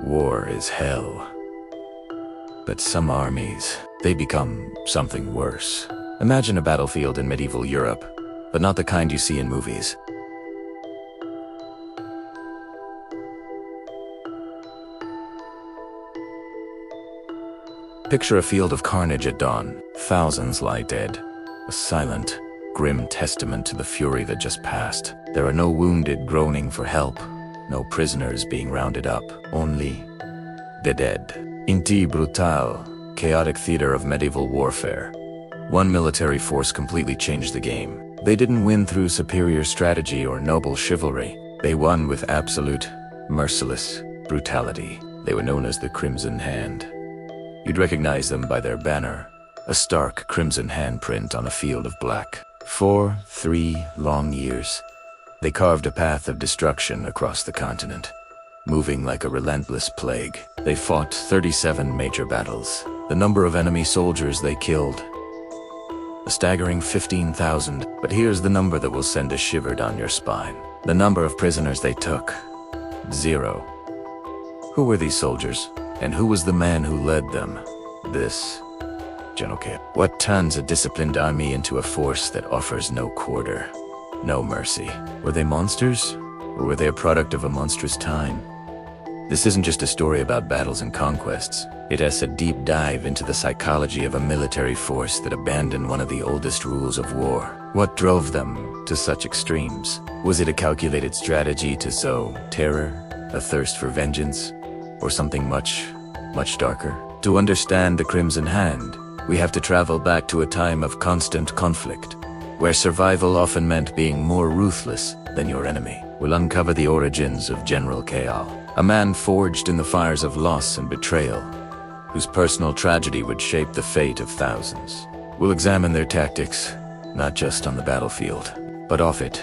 War is hell. But some armies, they become something worse. Imagine a battlefield in medieval Europe, but not the kind you see in movies. Picture a field of carnage at dawn. Thousands lie dead. A silent, grim testament to the fury that just passed. There are no wounded groaning for help, no prisoners being rounded up, only the dead. Inti brutal, chaotic theater of medieval warfare. One military force completely changed the game. They didn't win through superior strategy or noble chivalry. They won with absolute, merciless brutality. They were known as the Crimson Hand. You'd recognize them by their banner, a stark crimson handprint on a field of black. For 3 long years, they carved a path of destruction across the continent. Moving like a relentless plague, they fought 37 major battles. The number of enemy soldiers they killed, a staggering 15,000. But here's the number that will send a shiver down your spine. The number of prisoners they took, 0. Who were these soldiers? And who was the man who led them? This General Kael. What turns a disciplined army into a force that offers no quarter, no mercy? Were they monsters? Or were they a product of a monstrous time? This isn't just a story about battles and conquests. It has a deep dive into the psychology of a military force that abandoned one of the oldest rules of war. What drove them to such extremes? Was it a calculated strategy to sow terror, a thirst for vengeance, or something much darker? To understand the Crimson Hand, we have to travel back to a time of constant conflict, where survival often meant being more ruthless than your enemy. We'll uncover the origins of General Kael, a man forged in the fires of loss and betrayal, whose personal tragedy would shape the fate of thousands. We'll examine their tactics, not just on the battlefield, but off it,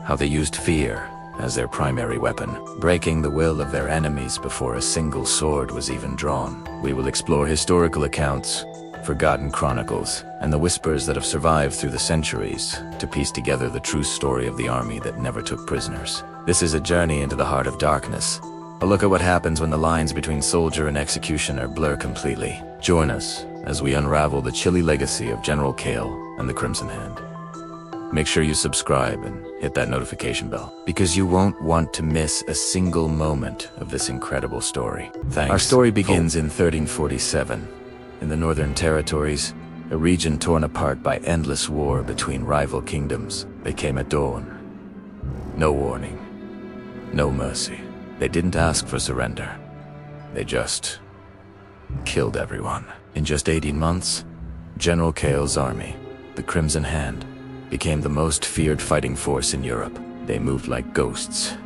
how they used fear as their primary weapon, breaking the will of their enemies before a single sword was even drawn. We will explore historical accounts, forgotten chronicles, and the whispers that have survived through the centuries to piece together the true story of the army that never took prisoners. This is a journey into the heart of darkness, a look at what happens when the lines between soldier and executioner blur completely. Join us as we unravel the chilly legacy of General Kael and the Crimson Hand. Make sure you subscribe and hit that notification bell, because you won't want to miss a single moment of this incredible story. Thanks. Our story begins in 1347. In the Northern Territories, a region torn apart by endless war between rival kingdoms. They came at dawn. No warning, no mercy. They didn't ask for surrender. They just killed everyone. In just 18 months, General Kael's army, the Crimson Hand, became the most feared fighting force in Europe. They moved like ghosts,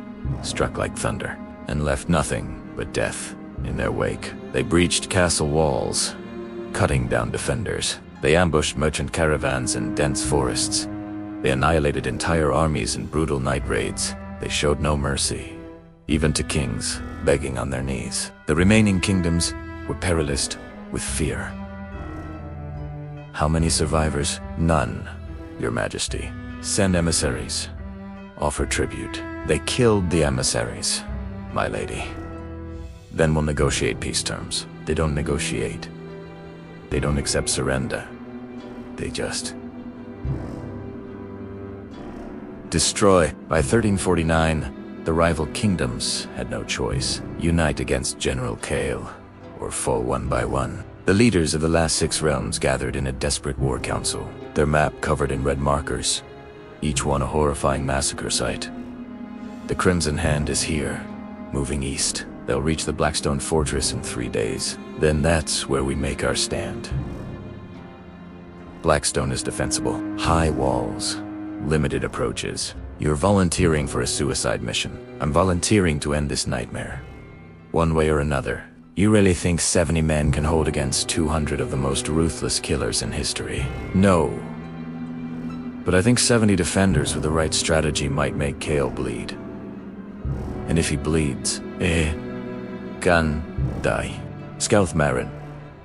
struck like thunder, and left nothing but death in their wake. They breached castle walls, cutting down defenders. They ambushed merchant caravans in dense forests. They annihilated entire armies in brutal night raids. They showed no mercy, even to kings begging on their knees. The remaining kingdoms were paralyzed with fear. How many survivors? None, Your Majesty. Send emissaries. Offer tribute. They killed the emissaries, my lady. Then we'll negotiate peace terms. They don't negotiate. They don't accept surrender. They just destroy. By 1349, the rival kingdoms had no choice. Unite against General Kael, or fall one by one. The leaders of the last 6 realms gathered in a desperate war council, their map covered in red markers, each one a horrifying massacre site. The Crimson Hand is here, moving east. They'll reach the Blackstone fortress in 3 days. Then that's where we make our stand. Blackstone is defensible. High walls, limited approaches. You're volunteering for a suicide mission. I'm volunteering to end this nightmare. One way or another. You really think 70 men can hold against 200 of the most ruthless killers in history? No. But I think 70 defenders with the right strategy might make Kael bleed. And if he bleeds, can die. Scout Marin.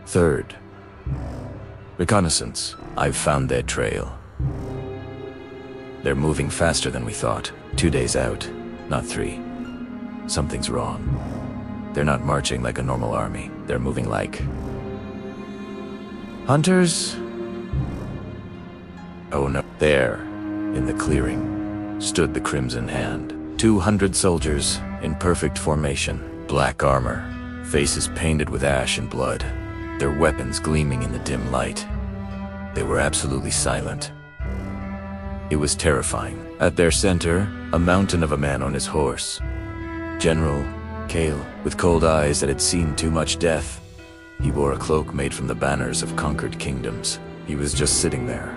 3rd. Reconnaissance. I've found their trail. They're moving faster than we thought. 2 days out, not 3. Something's wrong. They're not marching like a normal army. They're moving like hunters. Oh no. There, in the clearing, stood the Crimson Hand. 200 soldiers in perfect formation, black armor, faces painted with ash and blood, their weapons gleaming in the dim light. They were absolutely silent. It was terrifying. At their center, a mountain of a man on his horse. General Kael, with cold eyes that had seen too much death. He wore a cloak made from the banners of conquered kingdoms. He was just sitting there,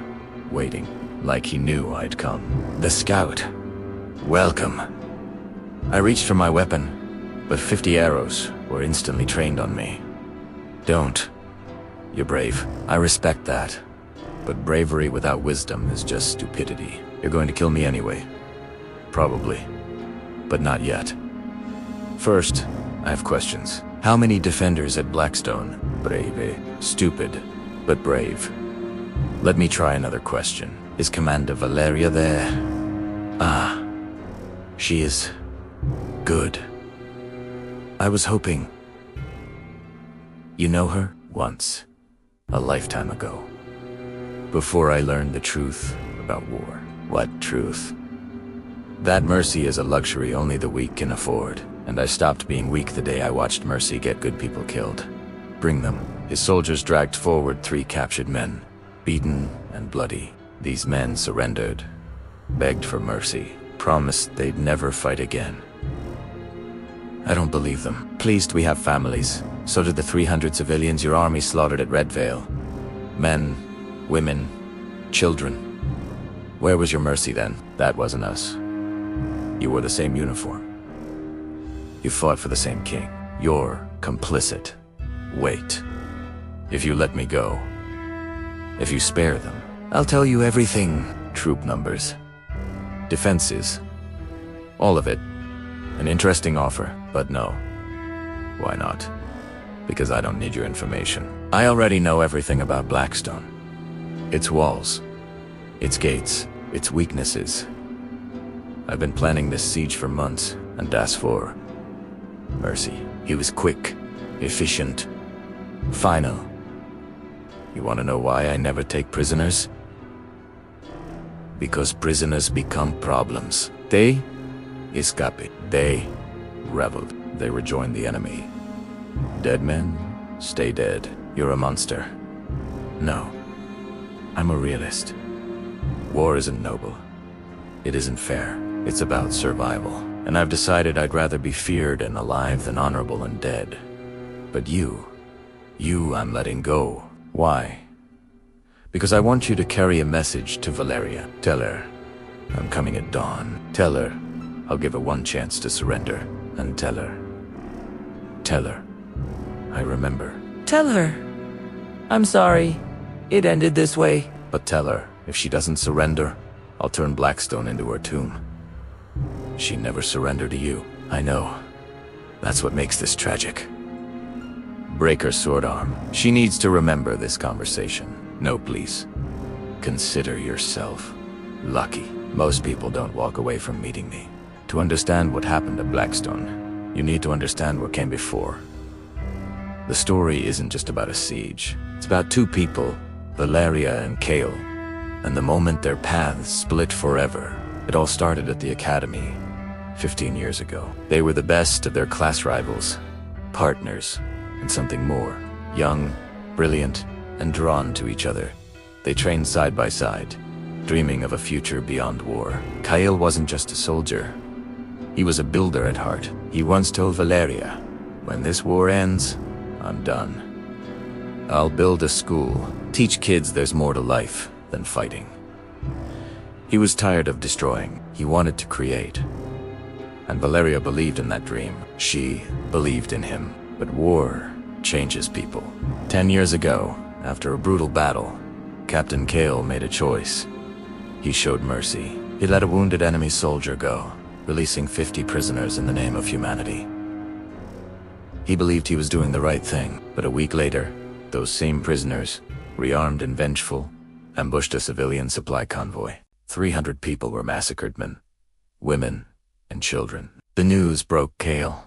waiting, like he knew I'd come. The scout. Welcome. I reached for my weapon, but 50 arrows were instantly trained on me. Don't. You're brave. I respect that. But bravery without wisdom is just stupidity. You're going to kill me anyway. Probably. But not yet. First, I have questions. How many defenders at Blackstone? Brave. Stupid, but brave. Let me try another question. Is Commander Valeria there? Ah. She is good. I was hoping. You know her? Once. A lifetime ago. Before I learned the truth about war. What truth? That mercy is a luxury only the weak can afford, and I stopped being weak the day I watched mercy get good people killed. Bring them. His soldiers dragged forward 3 captured men, beaten and bloody. These men surrendered, begged for mercy, promised they'd never fight again. I don't believe them. Pleased we have families. So did the 300 civilians your army slaughtered at Red Veil. Men, women, children. Where was your mercy then? That wasn't us. You wore the same uniform. You fought for the same king. You're complicit. Wait. If you let me go, if you spare them, I'll tell you everything. Troop numbers, defenses, all of it. An interesting offer, but no. Why not? Because I don't need your information. I already know everything about Blackstone. Its walls, its gates, its weaknesses. I've been planning this siege for months, and as for mercy, he was quick, efficient, final. You want to know why I never take prisoners? Because prisoners become problems. They escape. They rebelled. They rejoined the enemy. Dead men stay dead. You're a monster. No. I'm a realist. War isn't noble. It isn't fair. It's about survival. And I've decided I'd rather be feared and alive than honorable and dead. But you I'm letting go. Why? Because I want you to carry a message to Valeria. Tell her I'm coming at dawn. Tell her I'll give her one chance to surrender. And tell her I remember. Tell her I'm sorry it ended this way. But tell her if she doesn't surrender, I'll turn Blackstone into her tomb. She never surrendered to you. I know. That's what makes this tragic. Break her sword arm. She needs to remember this conversation. No, please. Consider yourself lucky. Most people don't walk away from meeting me. To understand what happened at Blackstone, you need to understand what came before. The story isn't just about a siege. It's about 2 people, Valeria and Kael, and the moment their paths split forever. It all started at the academy 15 years ago. They were the best of their class rivals, partners, and something more. Young, brilliant, and drawn to each other. They trained side by side, dreaming of a future beyond war. Kael wasn't just a soldier. He was a builder at heart. He once told Valeria, when this war ends, I'm done. I'll build a school, teach kids there's more to life than fighting. He was tired of destroying. He wanted to create. And Valeria believed in that dream. She believed in him. But war changes people. 10 years ago, after a brutal battle, Captain Kael made a choice. He showed mercy. He let a wounded enemy soldier go, releasing 50 prisoners in the name of humanity. He believed he was doing the right thing, but a week later, those same prisoners, rearmed and vengeful, ambushed a civilian supply convoy. 300 people were massacred, men, women, and children. The news broke Kael,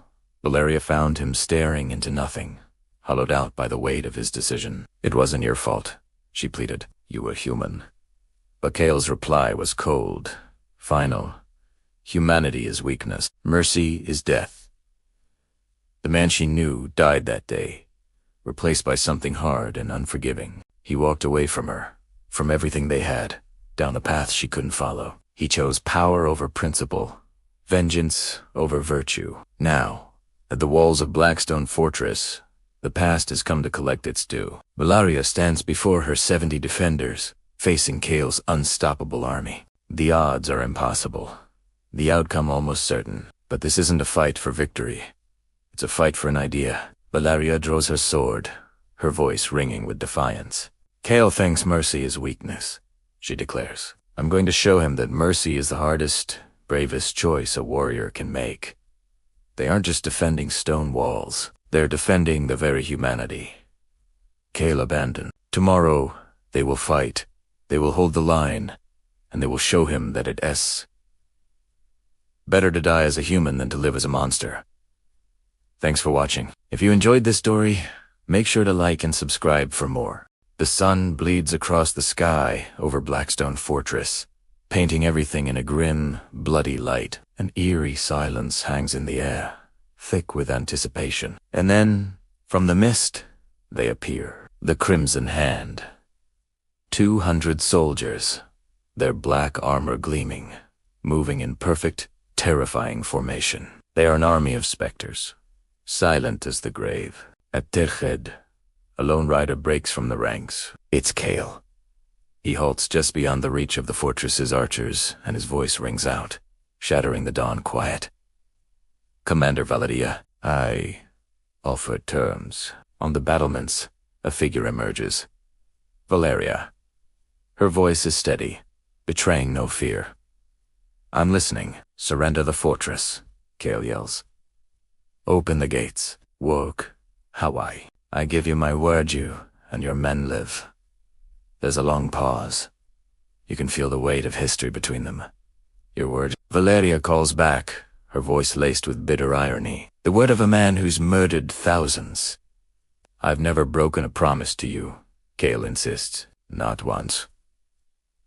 Valeria found him staring into nothing, hollowed out by the weight of his decision. "It wasn't your fault," she pleaded. "You were human." But Kael's reply was cold, final. Humanity is weakness. Mercy is death. The man she knew died that day, replaced by something hard and unforgiving. He walked away from her, from everything they had, down a path she couldn't follow. He chose power over principle, vengeance over virtue. Now, at the walls of Blackstone Fortress, the past has come to collect its due. Valeria stands before her 70 defenders, facing Kael's unstoppable army. The odds are impossible, the outcome almost certain. But this isn't a fight for victory. It's a fight for an idea. Valeria draws her sword, her voice ringing with defiance. "Kael thinks mercy is weakness," she declares. "I'm going to show him that mercy is the hardest, bravest choice a warrior can make." They aren't just defending stone walls. They're defending the very humanity Kael abandoned. Tomorrow, they will fight. They will hold the line, and they will show him that it's better to die as a human than to live as a monster. Thanks for watching. If you enjoyed this story, make sure to like and subscribe for more. The sun bleeds across the sky over Blackstone Fortress, painting everything in a grim, bloody light. An eerie silence hangs in the air, thick with anticipation. And then, from the mist, they appear. The Crimson Hand. 200 soldiers, their black armor gleaming, moving in perfect, terrifying formation. They are an army of specters, silent as the grave. At Terched, a lone rider breaks from the ranks. It's Kael. He halts just beyond the reach of the fortress's archers, and his voice rings out, shattering the dawn quiet. "Commander Valeria, I offer terms." On the battlements, a figure emerges. Valeria. Her voice is steady, betraying no fear. "I'm listening." "Surrender the fortress," Kael yells. "Open the gates." "Woke. Hawaii. I give you my word you and your men live." There's a long pause. You can feel the weight of history between them. "Your word." Valeria calls back, her voice laced with bitter irony. "The word of a man who's murdered thousands." "I've never broken a promise to you," Kael insists. "Not once."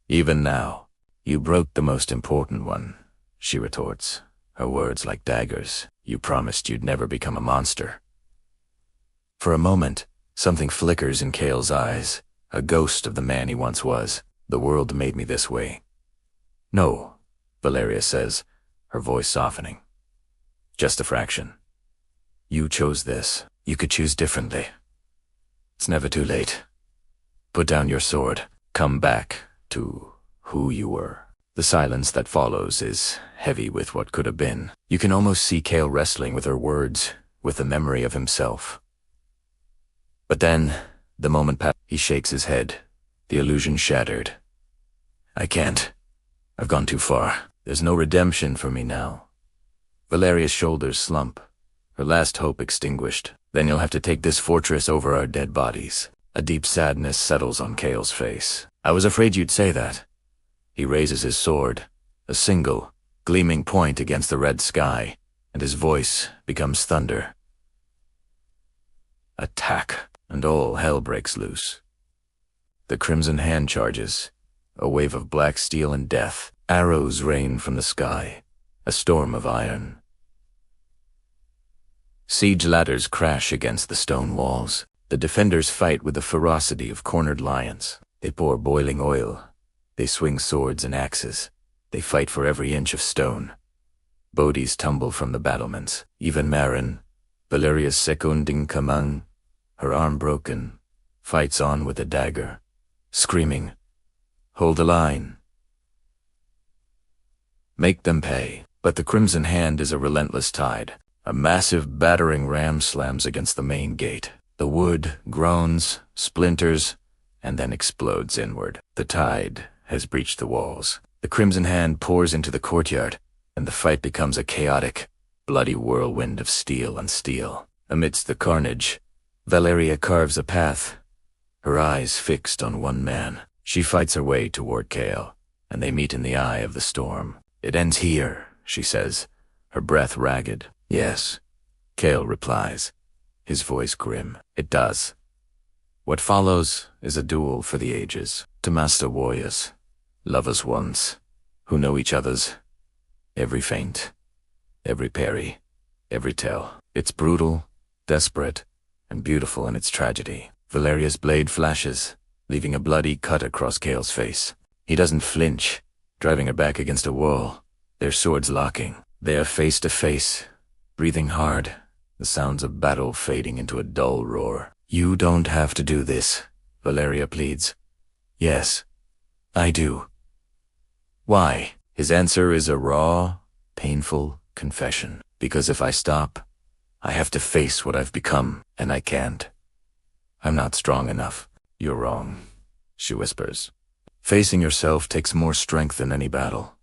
"Even now, you broke the most important one," she retorts, her words like daggers. "You promised you'd never become a monster." For a moment, something flickers in Kael's eyes, a ghost of the man he once was. "The world made me this way." "No," Valeria says, her voice softening. "Just a fraction. You chose this. You could choose differently. It's never too late. Put down your sword. Come back to who you were." The silence that follows is heavy with what could have been. You can almost see Kael wrestling with her words, with the memory of himself. But then, the moment passes. He shakes his head, the illusion shattered. "I can't. I've gone too far. There's no redemption for me now." Valeria's shoulders slump, her last hope extinguished. "Then you'll have to take this fortress over our dead bodies." A deep sadness settles on Kael's face. "I was afraid you'd say that." He raises his sword, a single, gleaming point against the red sky, and his voice becomes thunder. Attack, and all hell breaks loose. The Crimson Hand charges, a wave of black steel and death. Arrows rain from the sky, a storm of iron. Siege ladders crash against the stone walls. The defenders fight with the ferocity of cornered lions. They pour boiling oil. They swing swords and axes. They fight for every inch of stone. Bodies tumble from the battlements. Even Marin, Valeria's second in command, her arm broken, fights on with a dagger, screaming, "Hold the line. Make them pay." But the Crimson Hand is a relentless tide. A massive battering ram slams against the main gate. The wood groans, splinters, and then explodes inward. The tide has breached the walls. The Crimson Hand pours into the courtyard, and the fight becomes a chaotic, bloody whirlwind of steel on steel. Amidst the carnage, Valeria carves a path, her eyes fixed on one man. She fights her way toward Kael, and they meet in the eye of the storm. "It ends here," she says, her breath ragged. "Yes." Kael replies, his voice grim. It does. What follows is a duel for the ages. To master warriors, lovers ones, who know each other's every feint, every parry, every tell. It's brutal, desperate, and beautiful in its tragedy. Valeria's blade flashes, leaving a bloody cut across Kael's face. He doesn't flinch, driving her back against a wall, their swords locking. They are face to face, breathing hard, the sounds of battle fading into a dull roar. You don't have to do this, Valeria pleads. Yes, I do. Why? His answer is a raw, painful confession. Because if I stop, I have to face what I've become, and I can't. I'm not strong enough. You're wrong, she whispers. Facing yourself takes more strength than any battle.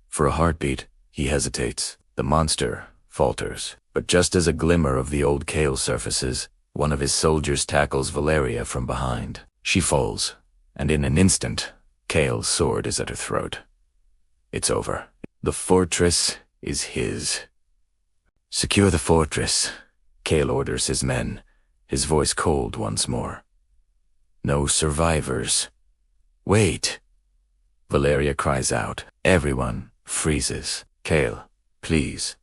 For a heartbeat, he hesitates. The monster falters. But just as a glimmer of the old Kael surfaces, one of his soldiers tackles Valeria from behind. She falls, and in an instant, Kael's sword is at her throat. It's over. The fortress is his. Secure the fortress, Kael orders his men, his voice cold once more. No survivors. Wait. Valeria cries out. Everyone freezes. Kael, please.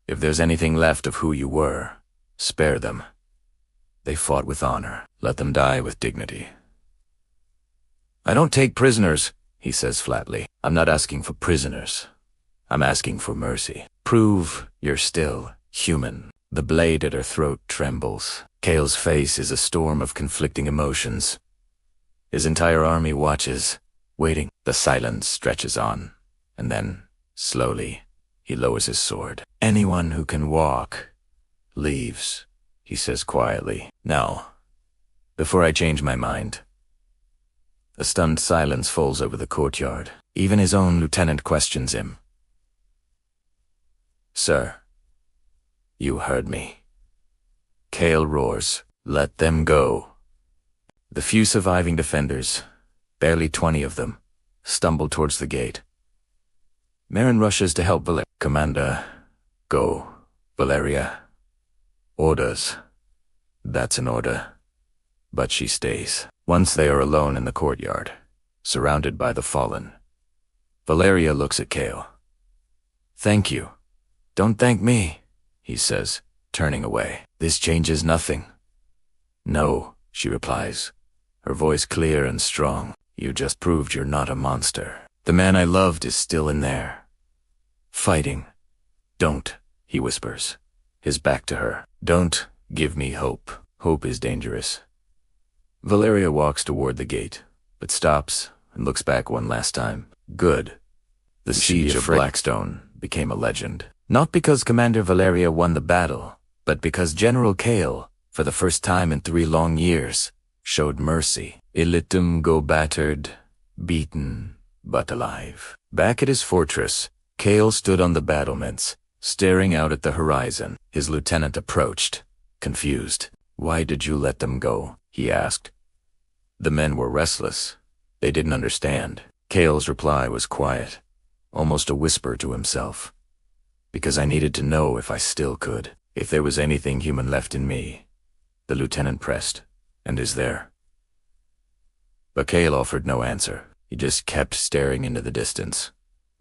If there's anything left of who you were, spare them. They fought with honor. Let them die with dignity. I don't take prisoners, he says flatly. I'm not asking for prisoners. I'm asking for mercy. Prove you're still human. The blade at her throat trembles. Kael's face is a storm of conflicting emotions. His entire army watches, waiting. The silence stretches on, and then, slowly, he lowers his sword. Anyone who can walk leaves, he says quietly. Now, before I change my mind. A stunned silence falls over the courtyard. Even his own lieutenant questions him. Sir, you heard me. Kael roars, let them go. The few surviving defenders, barely 20 of them, stumble towards the gate. Marin rushes to help Valeria. Commander, go, Valeria. Orders. That's an order. But she stays. Once they are alone in the courtyard, surrounded by the fallen, Valeria looks at Kael. Thank you. Don't thank me, he says, turning away. This changes nothing. No, she replies, her voice clear and strong. You just proved you're not a monster. The man I loved is still in there. Fighting. Don't, he whispers, his back to her. Don't give me hope. Hope is dangerous. Valeria walks toward the gate, but stops and looks back one last time. Good. The Siege of Blackstone became a legend. Not because Commander Valeria won the battle, but because General Kael, for the first time in 3 long years, showed mercy. Ilitum go battered, beaten, but alive. Back at his fortress, Kael stood on the battlements, staring out at the horizon. His lieutenant approached, confused. Why did you let them go? He asked. The men were restless. They didn't understand. Kael's reply was quiet, almost a whisper to himself. Because I needed to know if I still could, if there was anything human left in me. The lieutenant pressed. And is there? But Kael offered no answer. He just kept staring into the distance,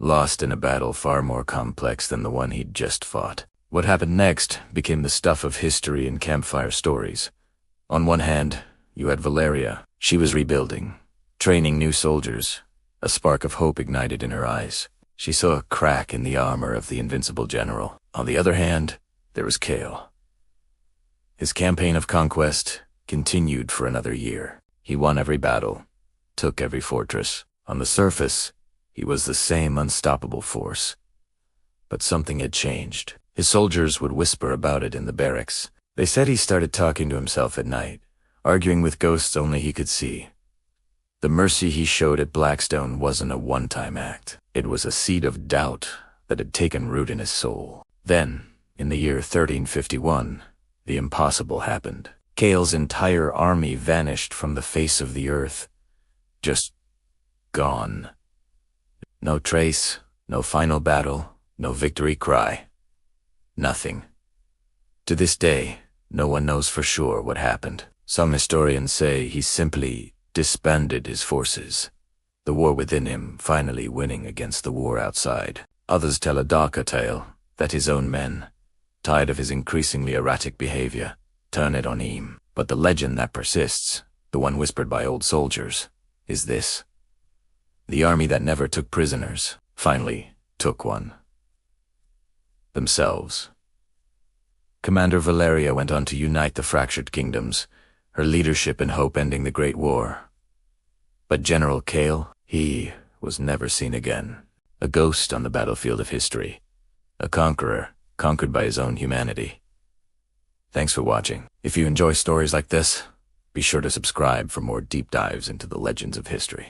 lost in a battle far more complex than the one he'd just fought. What happened next became the stuff of history and campfire stories. On one hand, you had Valeria. She was rebuilding, training new soldiers. A spark of hope ignited in her eyes. She saw a crack in the armor of the invincible general. On the other hand, there was Kael. His campaign of conquest continued for another year. He won every battle, took every fortress. On the surface, he was the same unstoppable force. But something had changed. His soldiers would whisper about it in the barracks. They said he started talking to himself at night, arguing with ghosts only he could see. The mercy he showed at Blackstone wasn't a one-time act. It was a seed of doubt that had taken root in his soul. Then, in the year 1351, the impossible happened. Kael's entire army vanished from the face of the earth. Just gone. No trace, no final battle, no victory cry. Nothing. To this day, no one knows for sure what happened. Some historians say he simply disbanded his forces, the war within him finally winning against the war outside. Others tell a darker tale, that his own men, tired of his increasingly erratic behavior, turn it on him. But the legend that persists, the one whispered by old soldiers, is this. The army that never took prisoners finally took one. Themselves. Commander Valeria went on to unite the fractured kingdoms, her leadership and hope ending the Great War. But General Kael, he was never seen again. A ghost on the battlefield of history. A conqueror, conquered by his own humanity. Thanks for watching. If you enjoy stories like this, be sure to subscribe for more deep dives into the legends of history.